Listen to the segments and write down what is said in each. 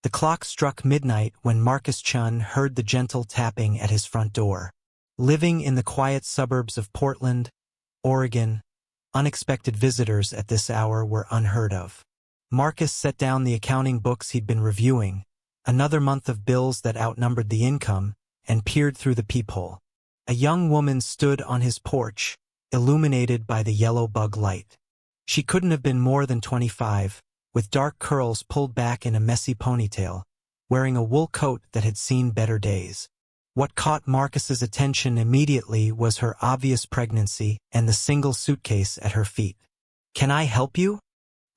The clock struck midnight when Marcus Chun heard the gentle tapping at his front door. Living in the quiet suburbs of Portland, Oregon, unexpected visitors at this hour were unheard of. Marcus set down the accounting books he'd been reviewing, another month of bills that outnumbered the income, and peered through the peephole. A young woman stood on his porch, illuminated by the yellow bug light. She couldn't have been more than 25, with dark curls pulled back in a messy ponytail, wearing a wool coat that had seen better days. What caught Marcus's attention immediately was her obvious pregnancy and the single suitcase at her feet. "Can I help you?"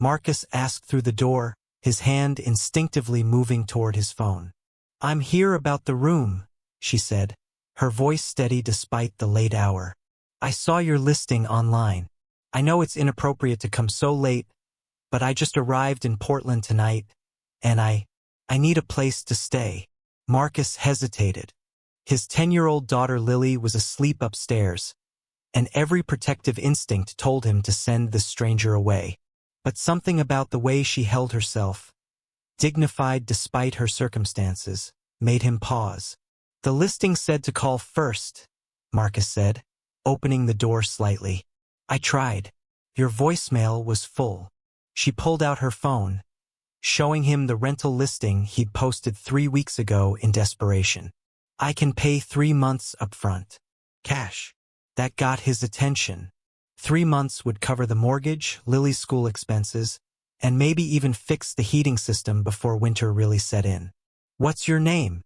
Marcus asked through the door, his hand instinctively moving toward his phone. "I'm here about the room," she said, her voice steady despite the late hour. "I saw your listing online. I know it's inappropriate to come so late, but I just arrived in Portland tonight, and I need a place to stay." Marcus hesitated. His 10-year-old daughter Lily was asleep upstairs, and every protective instinct told him to send the stranger away. But something about the way she held herself, dignified despite her circumstances, made him pause. "The listing said to call first," Marcus said, opening the door slightly. "I tried. Your voicemail was full." She pulled out her phone, showing him the rental listing he'd posted 3 weeks ago in desperation. "I can pay 3 months up front. Cash." That got his attention. 3 months would cover the mortgage, Lily's school expenses, and maybe even fix the heating system before winter really set in. "What's your name?"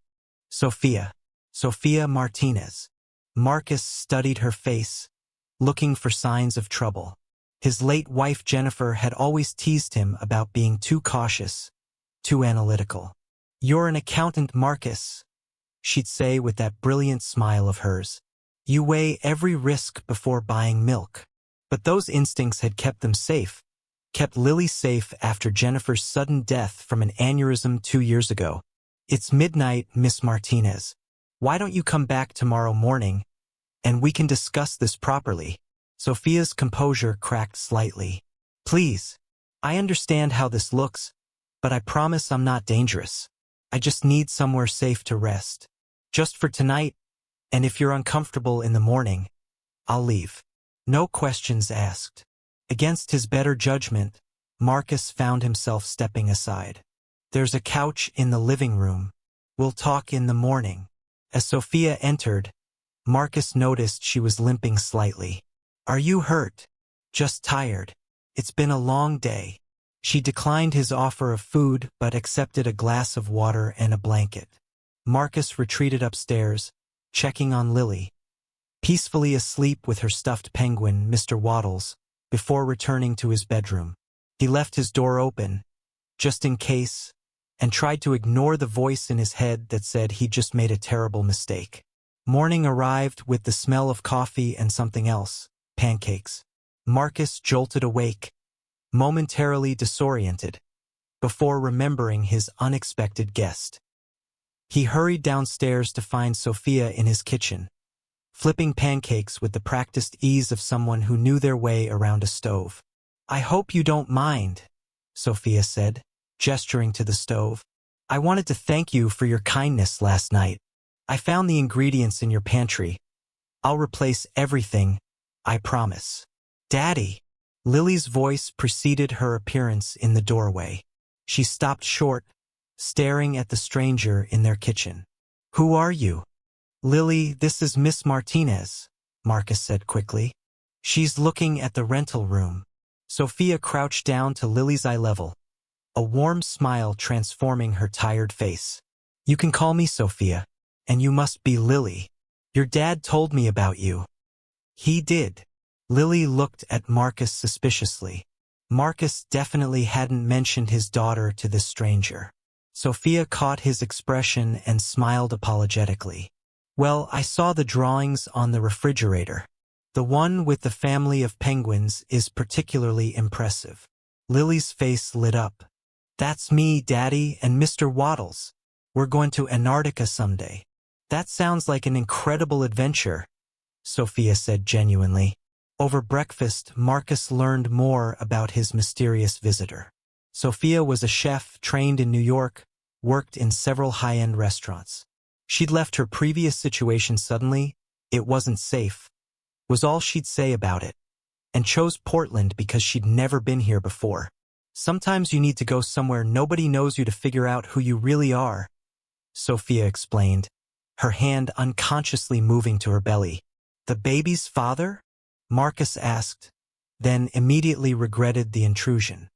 "Sophia. Sophia Martinez." Marcus studied her face, looking for signs of trouble. His late wife Jennifer had always teased him about being too cautious, too analytical. "You're an accountant, Marcus," she'd say with that brilliant smile of hers. "You weigh every risk before buying milk." But those instincts had kept them safe, kept Lily safe after Jennifer's sudden death from an aneurysm 2 years ago. "It's midnight, Miss Martinez. Why don't you come back tomorrow morning, and we can discuss this properly?" Sophia's composure cracked slightly. "Please. I understand how this looks, but I promise I'm not dangerous. I just need somewhere safe to rest. Just for tonight, and if you're uncomfortable in the morning, I'll leave." No questions asked. Against his better judgment, Marcus found himself stepping aside. "There's a couch in the living room. We'll talk in the morning." As Sophia entered, Marcus noticed she was limping slightly. "Are you hurt?" "Just tired. It's been a long day." She declined his offer of food but accepted a glass of water and a blanket. Marcus retreated upstairs, checking on Lily, peacefully asleep with her stuffed penguin, Mr. Waddles, before returning to his bedroom. He left his door open, just in case, and tried to ignore the voice in his head that said he'd just made a terrible mistake. Morning arrived with the smell of coffee and something else, pancakes. Marcus jolted awake, momentarily disoriented, before remembering his unexpected guest. He hurried downstairs to find Sophia in his kitchen, flipping pancakes with the practiced ease of someone who knew their way around a stove. "I hope you don't mind," Sophia said, gesturing to the stove. "I wanted to thank you for your kindness last night. I found the ingredients in your pantry. I'll replace everything, I promise." "Daddy!" Lily's voice preceded her appearance in the doorway. She stopped short, staring at the stranger in their kitchen. "Who are you?" "Lily, this is Miss Martinez," Marcus said quickly. "She's looking at the rental room." Sophia crouched down to Lily's eye level, a warm smile transforming her tired face. "You can call me Sophia, and you must be Lily. Your dad told me about you." "He did." Lily looked at Marcus suspiciously. Marcus definitely hadn't mentioned his daughter to this stranger. Sophia caught his expression and smiled apologetically. "Well, I saw the drawings on the refrigerator. The one with the family of penguins is particularly impressive." Lily's face lit up. "That's me, Daddy, and Mr. Waddles. We're going to Antarctica someday." "That sounds like an incredible adventure," Sophia said genuinely. Over breakfast, Marcus learned more about his mysterious visitor. Sophia was a chef trained in New York, worked in several high-end restaurants. She'd left her previous situation suddenly, it wasn't safe, was all she'd say about it, and chose Portland because she'd never been here before. Sometimes you need to go somewhere nobody knows you to figure out who you really are, Sophia explained, her hand unconsciously moving to her belly. The baby's father? Marcus asked, then immediately regretted the intrusion.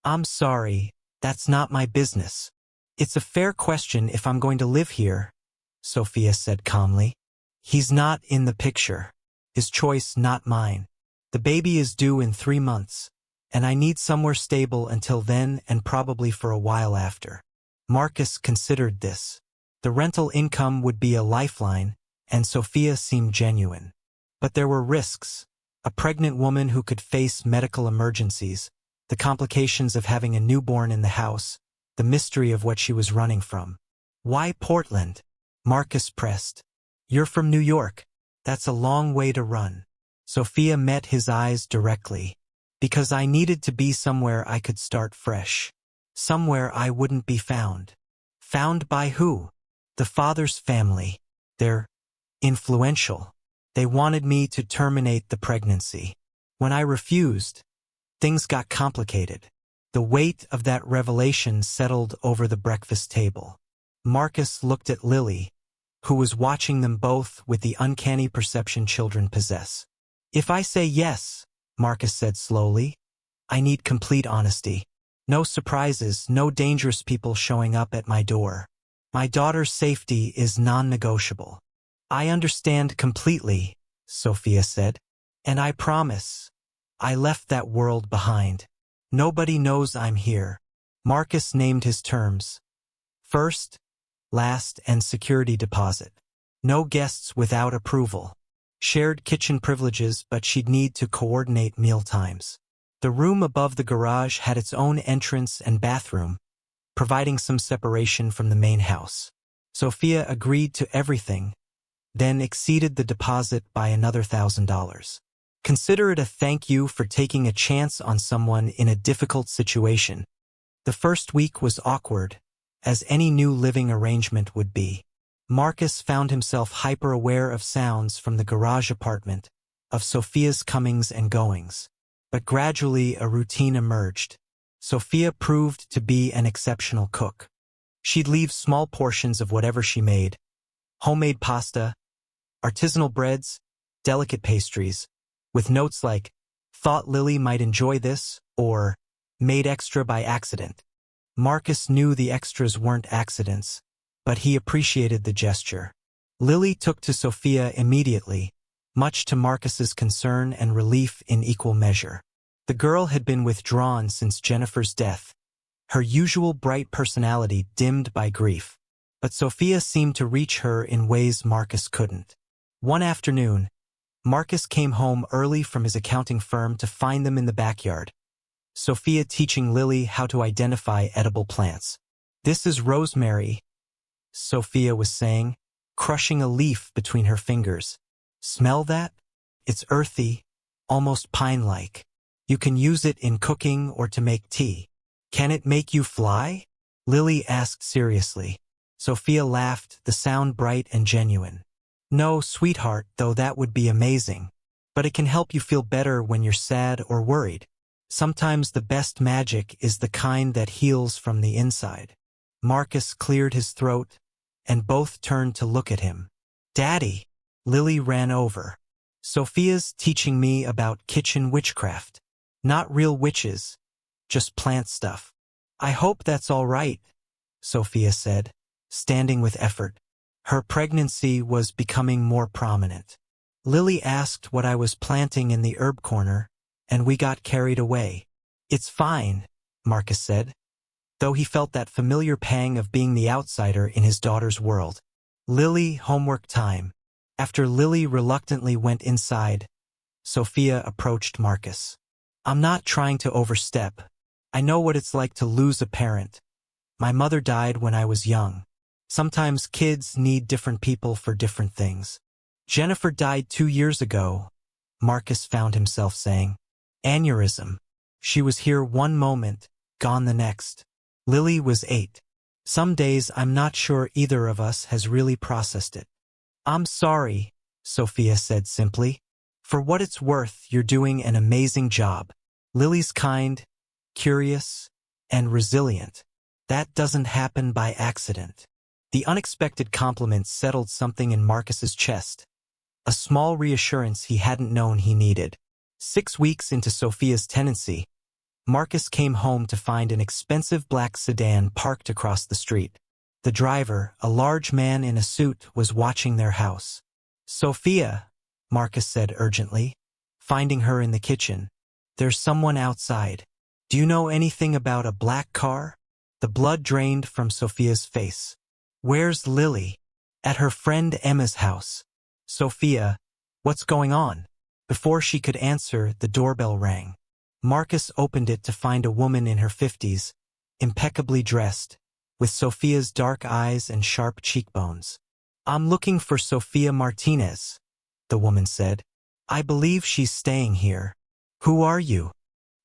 I'm sorry, that's not my business. It's a fair question if I'm going to live here, Sophia said calmly. He's not in the picture. His choice, not mine. The baby is due in 3 months, and I need somewhere stable until then and probably for a while after. Marcus considered this. The rental income would be a lifeline, and Sophia seemed genuine. But there were risks. A pregnant woman who could face medical emergencies, the complications of having a newborn in the house, the mystery of what she was running from. Why Portland? Marcus pressed. You're from New York. That's a long way to run. Sophia met his eyes directly. Because I needed to be somewhere I could start fresh. Somewhere I wouldn't be found. Found by who? The father's family. They're influential. They wanted me to terminate the pregnancy. When I refused, things got complicated. The weight of that revelation settled over the breakfast table. Marcus looked at Lily, who was watching them both with the uncanny perception children possess. If I say yes, Marcus said slowly, I need complete honesty. No surprises, no dangerous people showing up at my door. My daughter's safety is non-negotiable. I understand completely, Sophia said, and I promise, I left that world behind. Nobody knows I'm here. Marcus named his terms. First, last, and security deposit. No guests without approval. Shared kitchen privileges, but she'd need to coordinate meal times. The room above the garage had its own entrance and bathroom, providing some separation from the main house. Sophia agreed to everything, then exceeded the deposit by another $1,000. Consider it a thank you for taking a chance on someone in a difficult situation. The first week was awkward, as any new living arrangement would be. Marcus found himself hyper-aware of sounds from the garage apartment, of Sophia's comings and goings. But gradually a routine emerged. Sophia proved to be an exceptional cook. She'd leave small portions of whatever she made, homemade pasta, artisanal breads, delicate pastries, with notes like, thought Lily might enjoy this, or made extra by accident. Marcus knew the extras weren't accidents, but he appreciated the gesture. Lily took to Sophia immediately, much to Marcus's concern and relief in equal measure. The girl had been withdrawn since Jennifer's death, her usual bright personality dimmed by grief. But Sophia seemed to reach her in ways Marcus couldn't. One afternoon, Marcus came home early from his accounting firm to find them in the backyard, Sophia teaching Lily how to identify edible plants. This is rosemary, Sophia was saying, crushing a leaf between her fingers. Smell that? It's earthy, almost pine-like. You can use it in cooking or to make tea. Can it make you fly? Lily asked seriously. Sophia laughed, the sound bright and genuine. No, sweetheart, though that would be amazing. But it can help you feel better when you're sad or worried. Sometimes the best magic is the kind that heals from the inside. Marcus cleared his throat, and both turned to look at him. Daddy! Lily ran over. Sophia's teaching me about kitchen witchcraft. Not real witches, just plant stuff. I hope that's all right, Sophia said, standing with effort. Her pregnancy was becoming more prominent. Lily asked what I was planting in the herb corner, and we got carried away. It's fine, Marcus said, though he felt that familiar pang of being the outsider in his daughter's world. Lily, homework time. After Lily reluctantly went inside, Sophia approached Marcus. I'm not trying to overstep. I know what it's like to lose a parent. My mother died when I was young. Sometimes kids need different people for different things. Jennifer died 2 years ago, Marcus found himself saying. Aneurysm. She was here one moment, gone the next. Lily was 8. Some days I'm not sure either of us has really processed it. I'm sorry, Sophia said simply. For what it's worth, you're doing an amazing job. Lily's kind, curious, and resilient. That doesn't happen by accident. The unexpected compliment settled something in Marcus's chest. A small reassurance he hadn't known he needed. 6 weeks into Sophia's tenancy, Marcus came home to find an expensive black sedan parked across the street. The driver, a large man in a suit, was watching their house. "Sophia," Marcus said urgently, finding her in the kitchen. "There's someone outside. Do you know anything about a black car?" The blood drained from Sophia's face. "Where's Lily?" "At her friend Emma's house." "Sophia, what's going on?" Before she could answer, the doorbell rang. Marcus opened it to find a woman in her 50s, impeccably dressed, with Sophia's dark eyes and sharp cheekbones. "I'm looking for Sophia Martinez," the woman said. "I believe she's staying here." "Who are you?"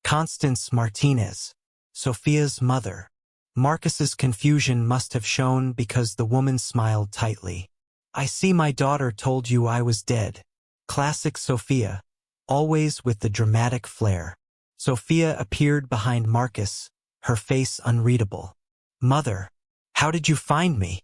"Constance Martinez, Sophia's mother." Marcus's confusion must have shown because the woman smiled tightly. "I see my daughter told you I was dead." Classic Sophia, always with the dramatic flair. Sophia appeared behind Marcus, her face unreadable. "Mother, how did you find me?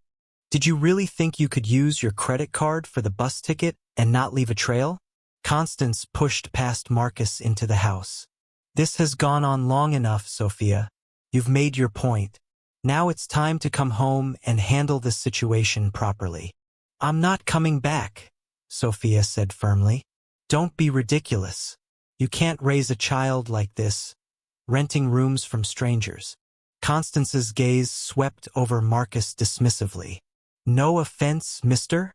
Did you really think you could use your credit card for the bus ticket and not leave a trail?" Constance pushed past Marcus into the house. "This has gone on long enough, Sophia. You've made your point. Now it's time to come home and handle this situation properly." "I'm not coming back," Sophia said firmly. "Don't be ridiculous. You can't raise a child like this, renting rooms from strangers." Constance's gaze swept over Marcus dismissively. "No offense, Mr.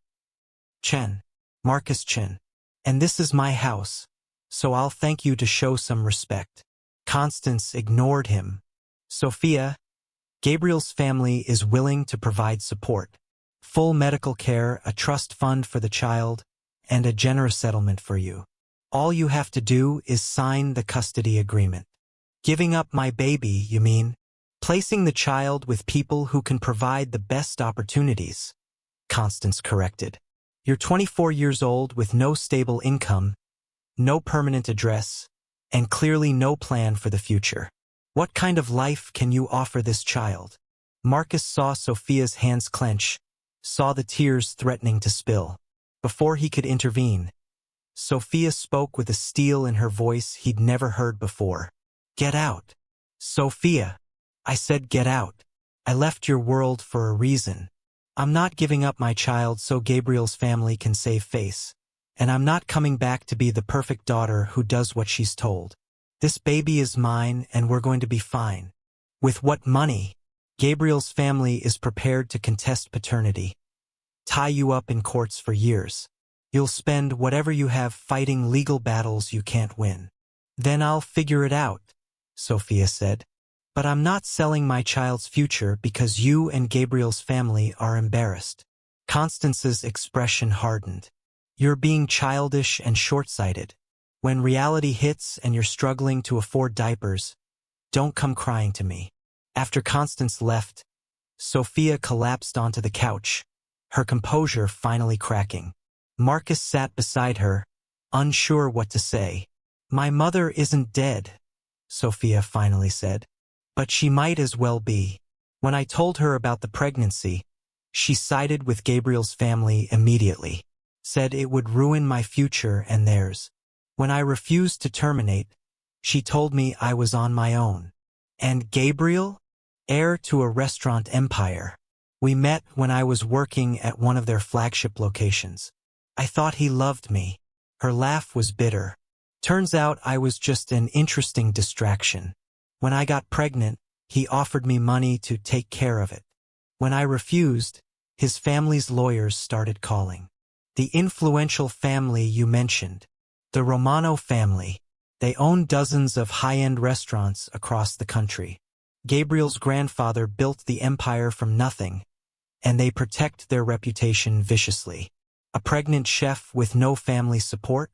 Chen. Marcus Chen. And this is my house, so I'll thank you to show some respect." Constance ignored him. "Sophia, Gabriel's family is willing to provide support. Full medical care, a trust fund for the child, and a generous settlement for you. All you have to do is sign the custody agreement." "Giving up my baby, you mean?" "Placing the child with people who can provide the best opportunities," Constance corrected. "You're 24 years old with no stable income, no permanent address, and clearly no plan for the future. What kind of life can you offer this child?" Marcus saw Sophia's hands clench, saw the tears threatening to spill. Before he could intervene, Sophia spoke with a steel in her voice he'd never heard before. "Get out. Sophia. I said get out. I left your world for a reason. I'm not giving up my child so Gabriel's family can save face. And I'm not coming back to be the perfect daughter who does what she's told. This baby is mine and we're going to be fine." "With what money?" "Gabriel's family is prepared to contest paternity. Tie you up in courts for years. You'll spend whatever you have fighting legal battles you can't win." "Then I'll figure it out," Sophia said. "But I'm not selling my child's future because you and Gabriel's family are embarrassed." Constance's expression hardened. "You're being childish and short-sighted. When reality hits and you're struggling to afford diapers, don't come crying to me." After Constance left, Sophia collapsed onto the couch, her composure finally cracking. Marcus sat beside her, unsure what to say. "My mother isn't dead," Sophia finally said. "But she might as well be. When I told her about the pregnancy, she sided with Gabriel's family immediately, said it would ruin my future and theirs. When I refused to terminate, she told me I was on my own. And Gabriel? Heir to a restaurant empire. We met when I was working at one of their flagship locations. I thought he loved me." Her laugh was bitter. "Turns out I was just an interesting distraction. When I got pregnant, he offered me money to take care of it. When I refused, his family's lawyers started calling. The influential family you mentioned, the Romano family, they own dozens of high-end restaurants across the country. Gabriel's grandfather built the empire from nothing, and they protect their reputation viciously. A pregnant chef with no family support?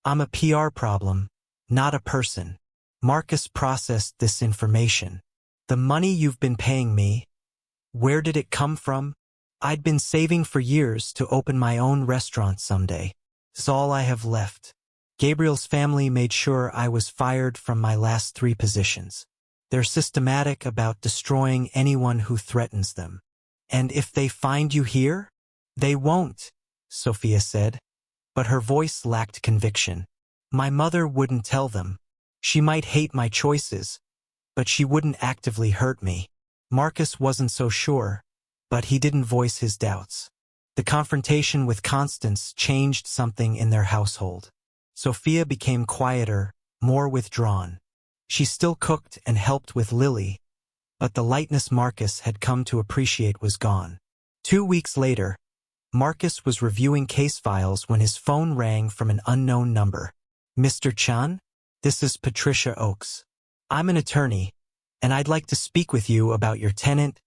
I'm a PR problem, not a person." Marcus processed this information. "The money you've been paying me, Where did it come from? I'd been saving for years to open my own restaurant someday. It's all I have left. Gabriel's family made sure I was fired from my last 3 positions. They're systematic about destroying anyone who threatens them. And if they find you here? They won't, Sophia said, but her voice lacked conviction. My mother wouldn't tell them. She might hate my choices, but she wouldn't actively hurt me. Marcus wasn't so sure, but he didn't voice his doubts. The confrontation with Constance changed something in their household. Sophia became quieter, more withdrawn. She still cooked and helped with Lily, but the lightness Marcus had come to appreciate was gone. 2 weeks later, Marcus was reviewing case files when his phone rang from an unknown number. Mr. Chan? This is Patricia Oakes. I'm an attorney, and I'd like to speak with you about your tenant,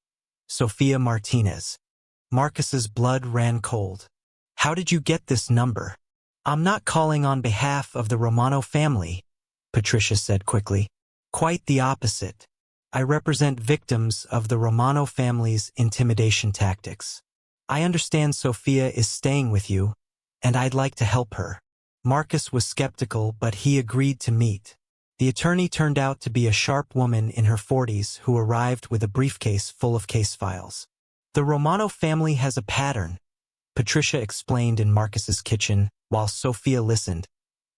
Sophia Martinez. Marcus's blood ran cold. How did you get this number? I'm not calling on behalf of the Romano family, Patricia said quickly. Quite the opposite. I represent victims of the Romano family's intimidation tactics. I understand Sophia is staying with you, and I'd like to help her. Marcus was skeptical, but he agreed to meet. The attorney turned out to be a sharp woman in her 40s who arrived with a briefcase full of case files. The Romano family has a pattern, Patricia explained in Marcus's kitchen, while Sophia listened,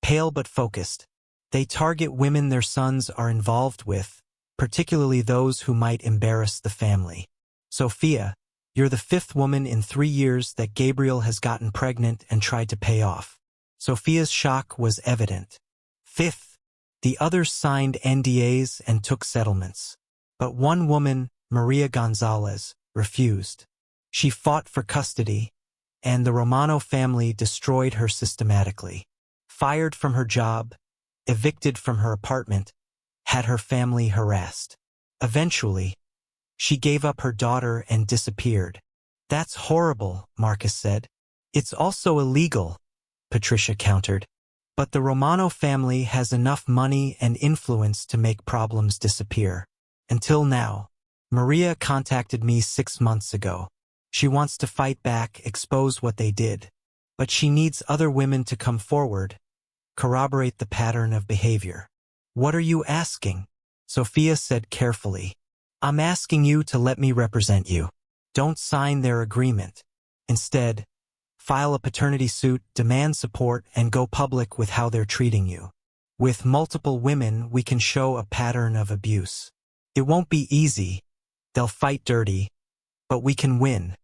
pale but focused. They target women their sons are involved with, particularly those who might embarrass the family. Sophia, you're the 5th woman in 3 years that Gabriel has gotten pregnant and tried to pay off. Sophia's shock was evident. 5th. The others signed NDAs and took settlements. But one woman, Maria Gonzalez, refused. She fought for custody, and the Romano family destroyed her systematically. Fired from her job, evicted from her apartment, had her family harassed. Eventually, she gave up her daughter and disappeared. That's horrible, Marcus said. It's also illegal, Patricia countered. But the Romano family has enough money and influence to make problems disappear. Until now. Maria contacted me 6 months ago. She wants to fight back, expose what they did. But she needs other women to come forward, corroborate the pattern of behavior. What are you asking? Sophia said carefully. I'm asking you to let me represent you. Don't sign their agreement. Instead, file a paternity suit, demand support, and go public with how they're treating you. With multiple women, we can show a pattern of abuse. It won't be easy. They'll fight dirty, but we can win.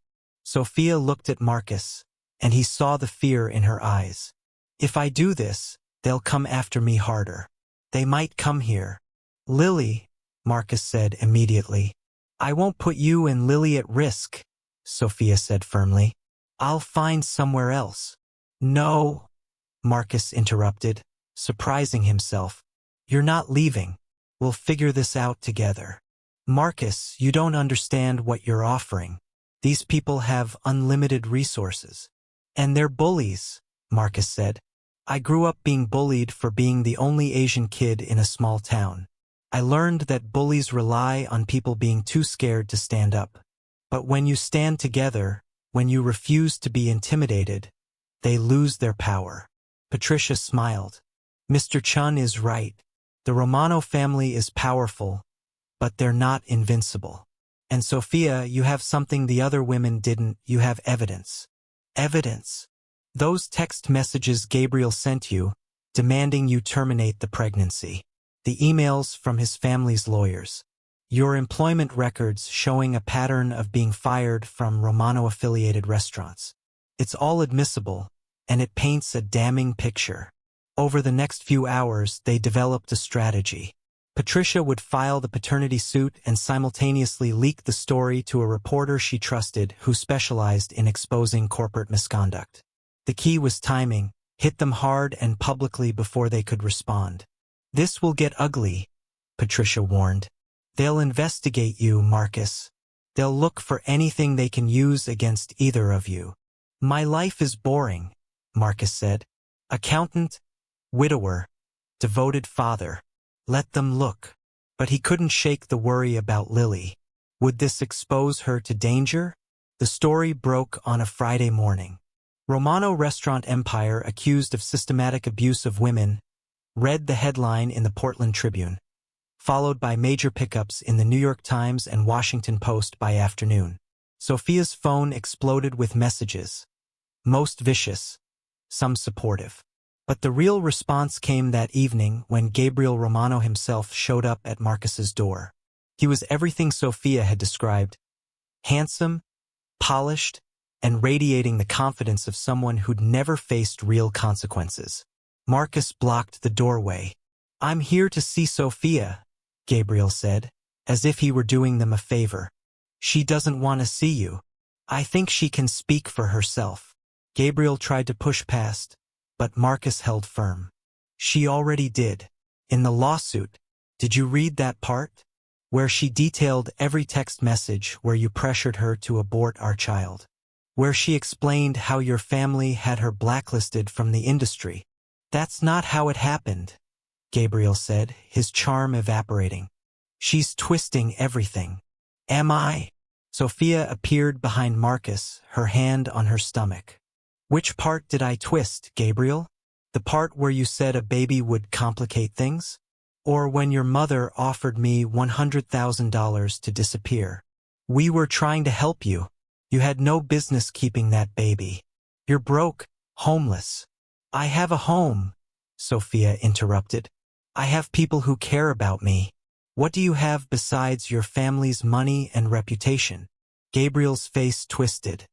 Sophia looked at Marcus, and he saw the fear in her eyes. If I do this, they'll come after me harder. They might come here. Lily, Marcus said immediately. I won't put you and Lily at risk, Sophia said firmly. I'll find somewhere else. No, Marcus interrupted, surprising himself. You're not leaving. We'll figure this out together. Marcus, you don't understand what you're offering. These people have unlimited resources. And they're bullies, Marcus said. I grew up being bullied for being the only Asian kid in a small town. I learned that bullies rely on people being too scared to stand up. But when you stand together, when you refuse to be intimidated, they lose their power. Patricia smiled. Mr. Chun is right. The Romano family is powerful, but they're not invincible. And Sophia, you have something the other women didn't. You have evidence. Evidence. Those text messages Gabriel sent you, demanding you terminate the pregnancy. The emails from his family's lawyers. Your employment records showing a pattern of being fired from Romano-affiliated restaurants. It's all admissible, and it paints a damning picture. Over the next few hours, they developed a strategy. Patricia would file the paternity suit and simultaneously leak the story to a reporter she trusted who specialized in exposing corporate misconduct. The key was timing. Hit them hard and publicly before they could respond. This will get ugly, Patricia warned. They'll investigate you, Marcus. They'll look for anything they can use against either of you. My life is boring, Marcus said. Accountant, widower, devoted father. Let them look. But he couldn't shake the worry about Lily. Would this expose her to danger? The story broke on a Friday morning. Romano restaurant empire accused of systematic abuse of women, read the headline in the Portland Tribune, followed by major pickups in the New York Times and Washington Post by afternoon. Sophia's phone exploded with messages, most vicious, some supportive. But the real response came that evening when Gabriel Romano himself showed up at Marcus's door. He was everything Sophia had described: handsome, polished, and radiating the confidence of someone who'd never faced real consequences. Marcus blocked the doorway. "I'm here to see Sophia," Gabriel said, as if he were doing them a favor. "She doesn't want to see you. I think she can speak for herself." Gabriel tried to push past, but Marcus held firm. "She already did. In the lawsuit, did you read that part? Where she detailed every text message where you pressured her to abort our child. Where she explained how your family had her blacklisted from the industry." "That's not how it happened," Gabriel said, his charm evaporating. "She's twisting everything." "Am I?" Sophia appeared behind Marcus, her hand on her stomach. "Which part did I twist, Gabriel? The part where you said a baby would complicate things? Or when your mother offered me $100,000 to disappear? We were trying to help you. You had no business keeping that baby. You're broke, homeless." "I have a home," Sophia interrupted. "I have people who care about me. What do you have besides your family's money and reputation?" Gabriel's face twisted.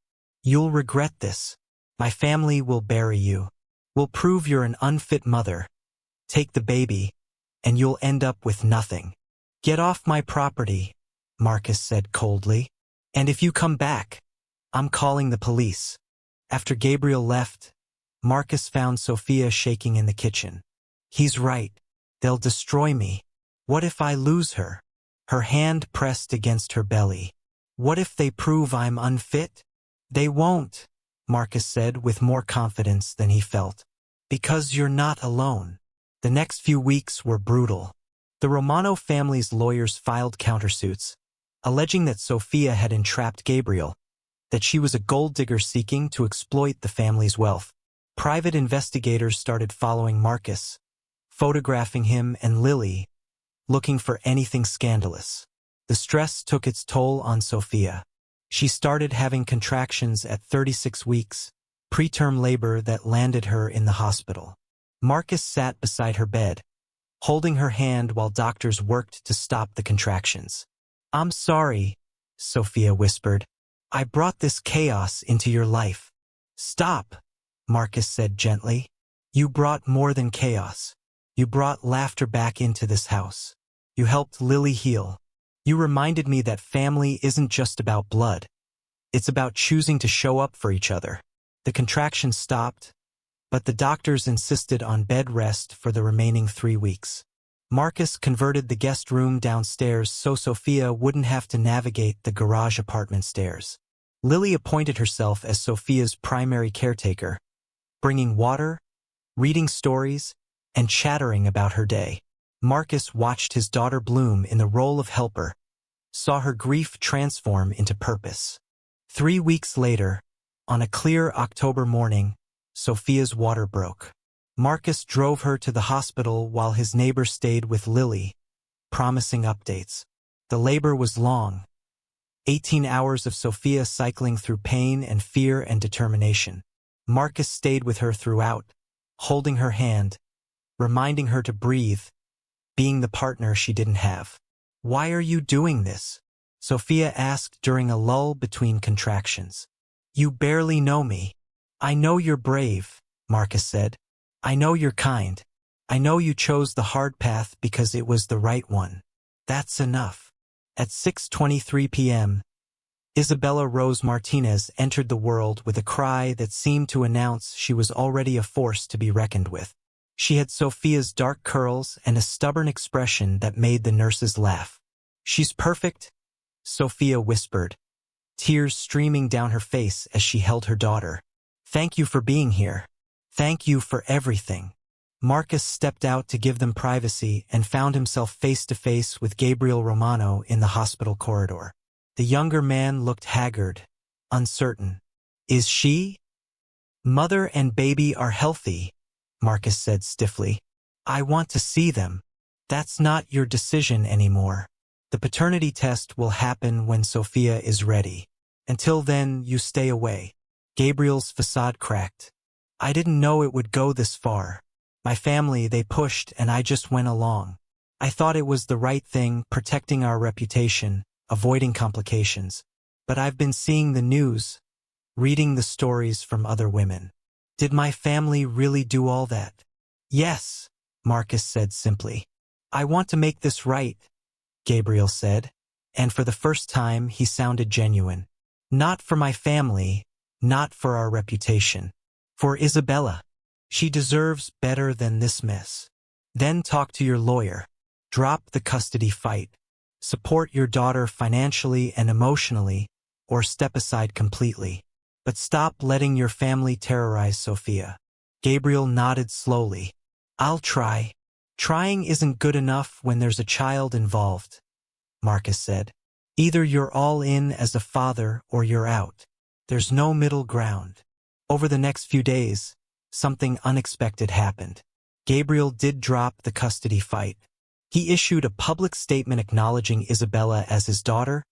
"You'll regret this. My family will bury you. We'll prove you're an unfit mother. Take the baby, and you'll end up with nothing." "Get off my property," Marcus said coldly. "And if you come back, I'm calling the police." After Gabriel left, Marcus found Sophia shaking in the kitchen. "He's right. They'll destroy me. What if I lose her?" Her hand pressed against her belly. "What if they prove I'm unfit?" "They won't," Marcus said with more confidence than he felt. "Because you're not alone." The next few weeks were brutal. The Romano family's lawyers filed countersuits, alleging that Sophia had entrapped Gabriel, that she was a gold digger seeking to exploit the family's wealth. Private investigators started following Marcus, photographing him and Lily, looking for anything scandalous. The stress took its toll on Sophia. She started having contractions at 36 weeks, preterm labor that landed her in the hospital. Marcus sat beside her bed, holding her hand while doctors worked to stop the contractions. "I'm sorry," Sophia whispered. "I brought this chaos into your life." "Stop," Marcus said gently. "You brought more than chaos. You brought laughter back into this house. You helped Lily heal. You reminded me that family isn't just about blood. It's about choosing to show up for each other." The contractions stopped, but the doctors insisted on bed rest for the remaining 3 weeks. Marcus converted the guest room downstairs so Sophia wouldn't have to navigate the garage apartment stairs. Lily appointed herself as Sophia's primary caretaker, bringing water, reading stories, and chattering about her day. Marcus watched his daughter bloom in the role of helper, saw her grief transform into purpose. 3 weeks later, on a clear October morning, Sophia's water broke. Marcus drove her to the hospital while his neighbor stayed with Lily, promising updates. The labor was long, 18 hours of Sophia cycling through pain and fear and determination. Marcus stayed with her throughout, holding her hand, reminding her to breathe, being the partner she didn't have. "Why are you doing this?" Sophia asked during a lull between contractions. "You barely know me." "I know you're brave," Marcus said. "I know you're kind. I know you chose the hard path because it was the right one. That's enough." At 6:23 p.m., Isabella Rose Martinez entered the world with a cry that seemed to announce she was already a force to be reckoned with. She had Sophia's dark curls and a stubborn expression that made the nurses laugh. "She's perfect," Sophia whispered, tears streaming down her face as she held her daughter. "Thank you for being here. Thank you for everything." Marcus stepped out to give them privacy and found himself face to face with Gabriel Romano in the hospital corridor. The younger man looked haggard, uncertain. Is she? Mother and baby are healthy, Marcus said stiffly. I want to see them. That's not your decision anymore. The paternity test will happen when Sophia is ready. Until then, you stay away. Gabriel's facade cracked. I didn't know it would go this far. My family, they pushed and I just went along. I thought it was the right thing, protecting our reputation, avoiding complications. But I've been seeing the news, reading the stories from other women. Did my family really do all that? Yes, Marcus said simply. I want to make this right, Gabriel said, and for the first time he sounded genuine. Not for my family, not for our reputation. For Isabella. She deserves better than this mess. Then talk to your lawyer. Drop the custody fight. Support your daughter financially and emotionally, or step aside completely. But stop letting your family terrorize Sophia. Gabriel nodded slowly. I'll try. Trying isn't good enough when there's a child involved, Marcus said. Either you're all in as a father or you're out. There's no middle ground. Over the next few days, something unexpected happened. Gabriel did drop the custody fight. He issued a public statement acknowledging Isabella as his daughter,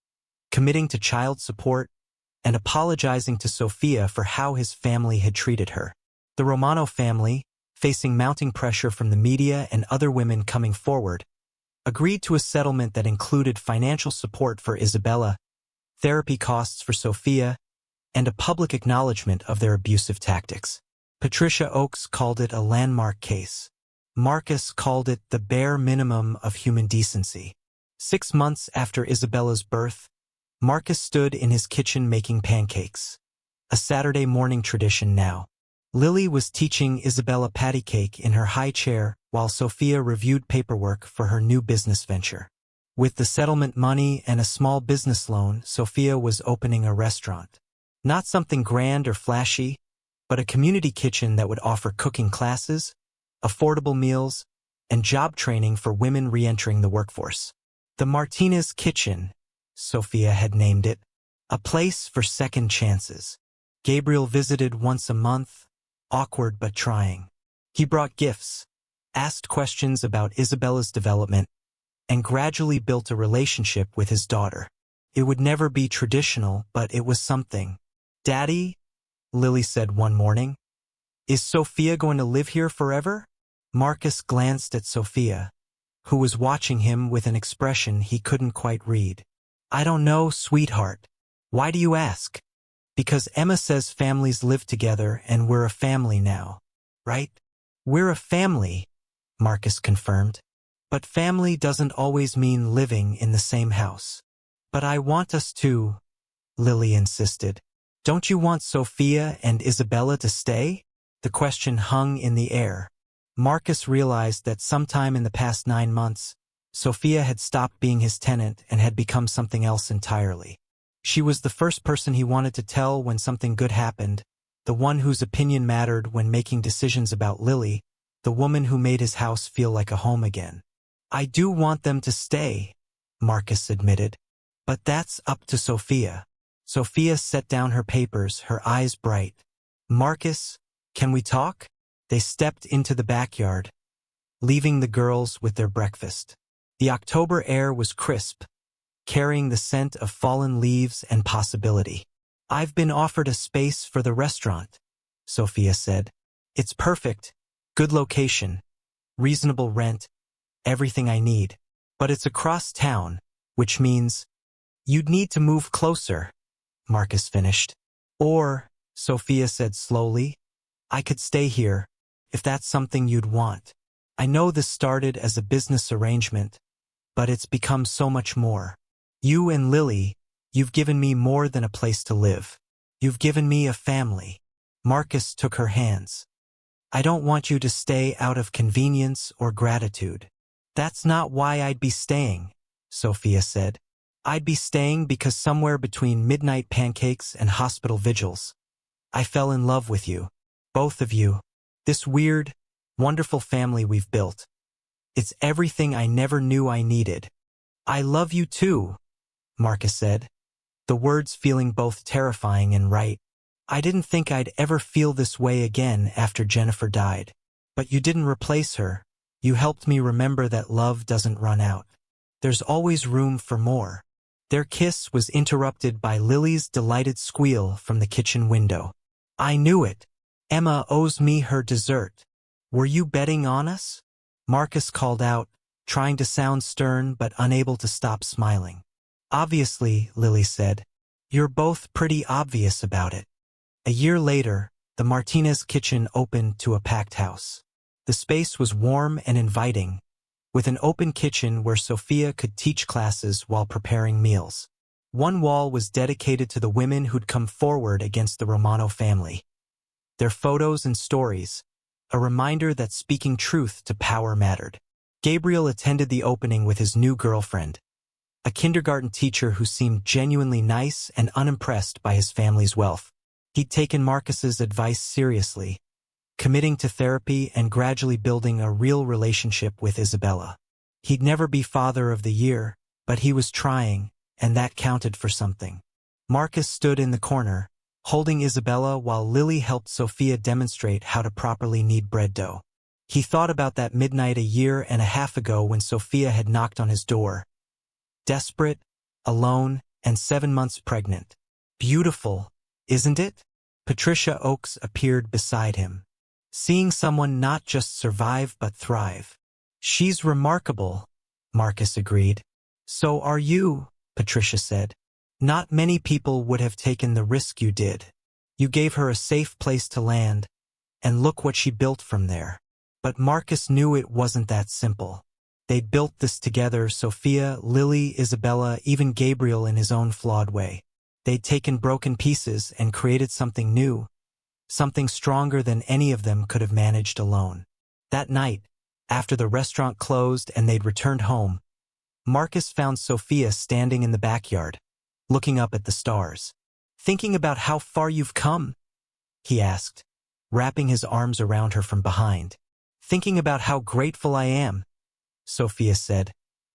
committing to child support, and apologizing to Sophia for how his family had treated her. The Romano family, facing mounting pressure from the media and other women coming forward, agreed to a settlement that included financial support for Isabella, therapy costs for Sophia, and a public acknowledgement of their abusive tactics. Patricia Oakes called it a landmark case. Marcus called it the bare minimum of human decency. 6 months after Isabella's birth, Marcus stood in his kitchen making pancakes. A Saturday morning tradition now. Lily was teaching Isabella patty cake in her high chair while Sophia reviewed paperwork for her new business venture. With the settlement money and a small business loan, Sophia was opening a restaurant. Not something grand or flashy, but a community kitchen that would offer cooking classes, affordable meals, and job training for women re-entering the workforce. The Martinez Kitchen, Sophia had named it, a place for second chances. Gabriel visited once a month, awkward but trying. He brought gifts, asked questions about Isabella's development, and gradually built a relationship with his daughter. It would never be traditional, but it was something. Daddy, Lily said one morning, is Sophia going to live here forever? Marcus glanced at Sophia, who was watching him with an expression he couldn't quite read. I don't know, sweetheart. Why do you ask? Because Emma says families live together and we're a family now, right? We're a family, Marcus confirmed. But family doesn't always mean living in the same house. But I want us to, Lily insisted. Don't you want Sophia and Isabella to stay? The question hung in the air. Marcus realized that sometime in the past 9 months, Sophia had stopped being his tenant and had become something else entirely. She was the first person he wanted to tell when something good happened, the one whose opinion mattered when making decisions about Lily, the woman who made his house feel like a home again. I do want them to stay, Marcus admitted. But that's up to Sophia. Sophia set down her papers, her eyes bright. Marcus, can we talk? They stepped into the backyard, leaving the girls with their breakfast. The October air was crisp, carrying the scent of fallen leaves and possibility. I've been offered a space for the restaurant, Sophia said. It's perfect, good location, reasonable rent, everything I need. But it's across town, which means you'd need to move closer, Marcus finished. Or, Sophia said slowly, I could stay here, if that's something you'd want. I know this started as a business arrangement, but it's become so much more. You and Lily, you've given me more than a place to live. You've given me a family. Marcus took her hands. I don't want you to stay out of convenience or gratitude. That's not why I'd be staying, Sophia said. I'd be staying because somewhere between midnight pancakes and hospital vigils, I fell in love with you, both of you, this weird, wonderful family we've built. It's everything I never knew I needed. I love you too, Marcus said, the words feeling both terrifying and right. I didn't think I'd ever feel this way again after Jennifer died. But you didn't replace her. You helped me remember that love doesn't run out. There's always room for more. Their kiss was interrupted by Lily's delighted squeal from the kitchen window. I knew it. Emma owes me her dessert. Were you betting on us? Marcus called out, trying to sound stern but unable to stop smiling. Obviously, Lily said. You're both pretty obvious about it. A year later, the Martinez kitchen opened to a packed house. The space was warm and inviting, with an open kitchen where Sophia could teach classes while preparing meals. One wall was dedicated to the women who'd come forward against the Romano family. Their photos and stories, a reminder that speaking truth to power mattered. Gabriel attended the opening with his new girlfriend, a kindergarten teacher who seemed genuinely nice and unimpressed by his family's wealth. He'd taken Marcus's advice seriously, committing to therapy and gradually building a real relationship with Isabella. He'd never be father of the year, but he was trying, and that counted for something. Marcus stood in the corner, holding Isabella while Lily helped Sophia demonstrate how to properly knead bread dough. He thought about that midnight a year and a half ago when Sophia had knocked on his door. Desperate, alone, and 7 months pregnant. Beautiful, isn't it? Patricia Oakes appeared beside him. Seeing someone not just survive but thrive. She's remarkable, Marcus agreed. So are you, Patricia said. Not many people would have taken the risk you did. You gave her a safe place to land, and look what she built from there. But Marcus knew it wasn't that simple. They'd built this together, Sophia, Lily, Isabella, even Gabriel in his own flawed way. They'd taken broken pieces and created something new, something stronger than any of them could have managed alone. That night, after the restaurant closed and they'd returned home, Marcus found Sophia standing in the backyard, looking up at the stars. Thinking about how far you've come? He asked, wrapping his arms around her from behind. Thinking about how grateful I am, Sophia said,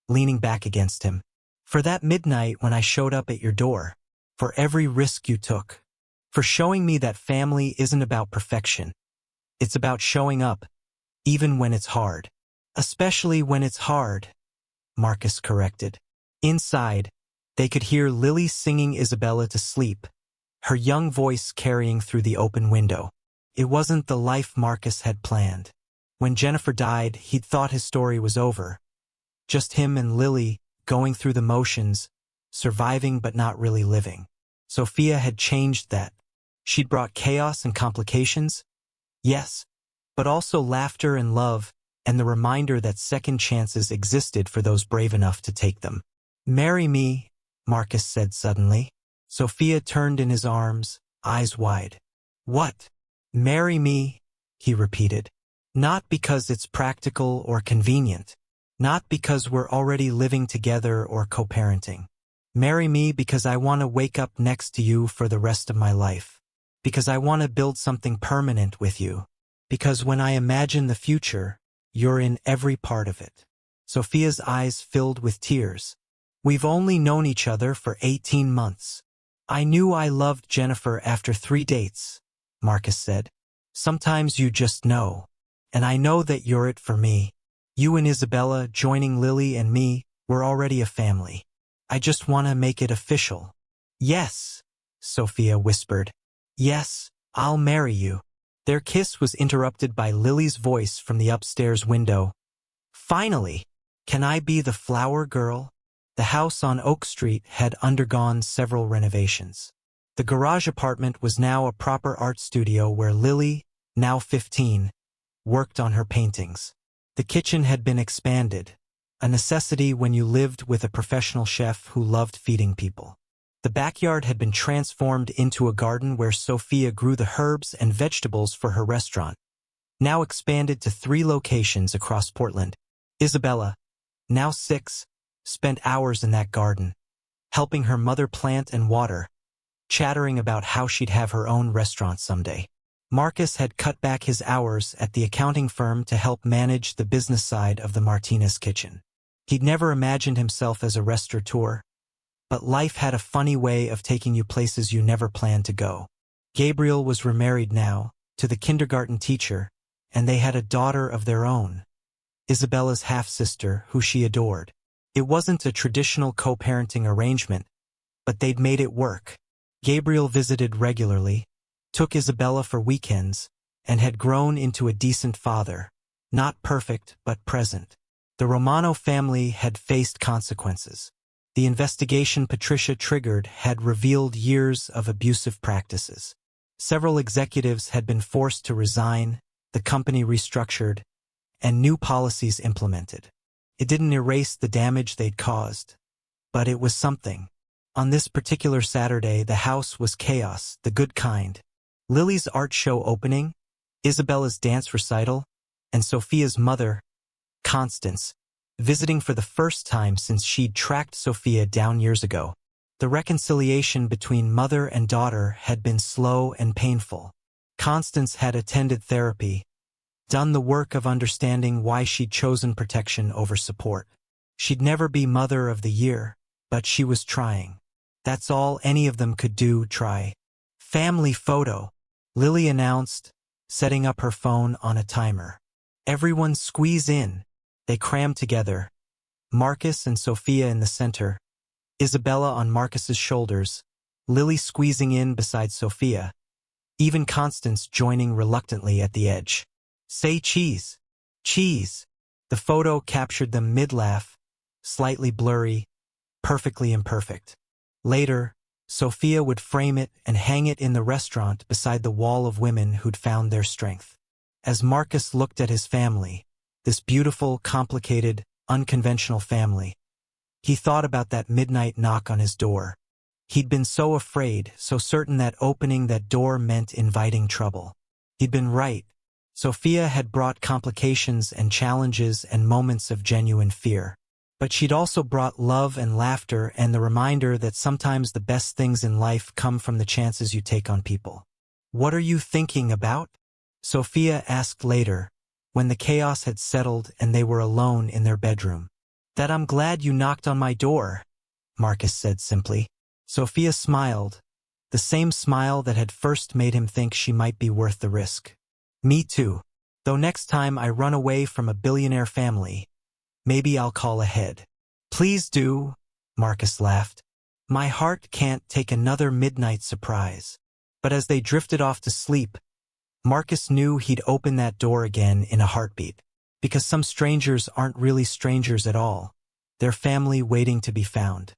leaning back against him. For that midnight when I showed up at your door. For every risk you took. For showing me that family isn't about perfection. It's about showing up, even when it's hard. Especially when it's hard, Marcus corrected. Inside, they could hear Lily singing Isabella to sleep, her young voice carrying through the open window. It wasn't the life Marcus had planned. When Jennifer died, he'd thought his story was over. Just him and Lily, going through the motions, surviving but not really living. Sophia had changed that. She'd brought chaos and complications, yes, but also laughter and love, and the reminder that second chances existed for those brave enough to take them. Marry me, Marcus said suddenly. Sophia turned in his arms, eyes wide. What? Marry me, he repeated. Not because it's practical or convenient. Not because we're already living together or co-parenting. Marry me because I want to wake up next to you for the rest of my life. Because I want to build something permanent with you. Because when I imagine the future, you're in every part of it. Sophia's eyes filled with tears. We've only known each other for 18 months. I knew I loved Jennifer after 3 dates, Marcus said. Sometimes you just know. And I know that you're it for me. You and Isabella joining Lily and me, we're already a family. I just want to make it official. Yes, Sophia whispered. Yes, I'll marry you. Their kiss was interrupted by Lily's voice from the upstairs window. Finally, can I be the flower girl? The house on Oak Street had undergone several renovations. The garage apartment was now a proper art studio where Lily, now 15, worked on her paintings. The kitchen had been expanded, a necessity when you lived with a professional chef who loved feeding people. The backyard had been transformed into a garden where Sophia grew the herbs and vegetables for her restaurant, now expanded to 3 locations across Portland. Isabella, now 6, spent hours in that garden, helping her mother plant and water, chattering about how she'd have her own restaurant someday. Marcus had cut back his hours at the accounting firm to help manage the business side of the Martinez kitchen. He'd never imagined himself as a restaurateur, But life had a funny way of taking you places you never planned to go. Gabriel was remarried now, to the kindergarten teacher, and they had a daughter of their own, Isabella's half-sister, who she adored. It wasn't a traditional co-parenting arrangement, but they'd made it work. Gabriel visited regularly, took Isabella for weekends, and had grown into a decent father. Not perfect, but present. The Romano family had faced consequences. The investigation Patricia triggered had revealed years of abusive practices. Several executives had been forced to resign, the company restructured, and new policies implemented. It didn't erase the damage they'd caused, but it was something. On this particular Saturday, the house was chaos, the good kind. Lily's art show opening, Isabella's dance recital, and Sophia's mother, Constance, visiting for the first time since she'd tracked Sophia down years ago. The reconciliation between mother and daughter had been slow and painful. Constance had attended therapy, done the work of understanding why she'd chosen protection over support. She'd never be Mother of the Year, but she was trying. That's all any of them could do, try. Family photo, Lily announced, setting up her phone on a timer. Everyone squeeze in. They crammed together. Marcus and Sophia in the center, Isabella on Marcus's shoulders, Lily squeezing in beside Sophia, even Constance joining reluctantly at the edge. Say cheese. Cheese. The photo captured them mid-laugh, slightly blurry, perfectly imperfect. Later, Sophia would frame it and hang it in the restaurant beside the wall of women who'd found their strength. As Marcus looked at his family, this beautiful, complicated, unconventional family, he thought about that midnight knock on his door. He'd been so afraid, so certain that opening that door meant inviting trouble. He'd been right. Sophia had brought complications and challenges and moments of genuine fear. But she'd also brought love and laughter and the reminder that sometimes the best things in life come from the chances you take on people. "What are you thinking about?" Sophia asked later, when the chaos had settled and they were alone in their bedroom. "That I'm glad you knocked on my door," Marcus said simply. Sophia smiled, the same smile that had first made him think she might be worth the risk. "Me too. Though next time I run away from a billionaire family, maybe I'll call ahead." "Please do," Marcus laughed. "My heart can't take another midnight surprise." But as they drifted off to sleep, Marcus knew he'd open that door again in a heartbeat. Because some strangers aren't really strangers at all. They're family waiting to be found.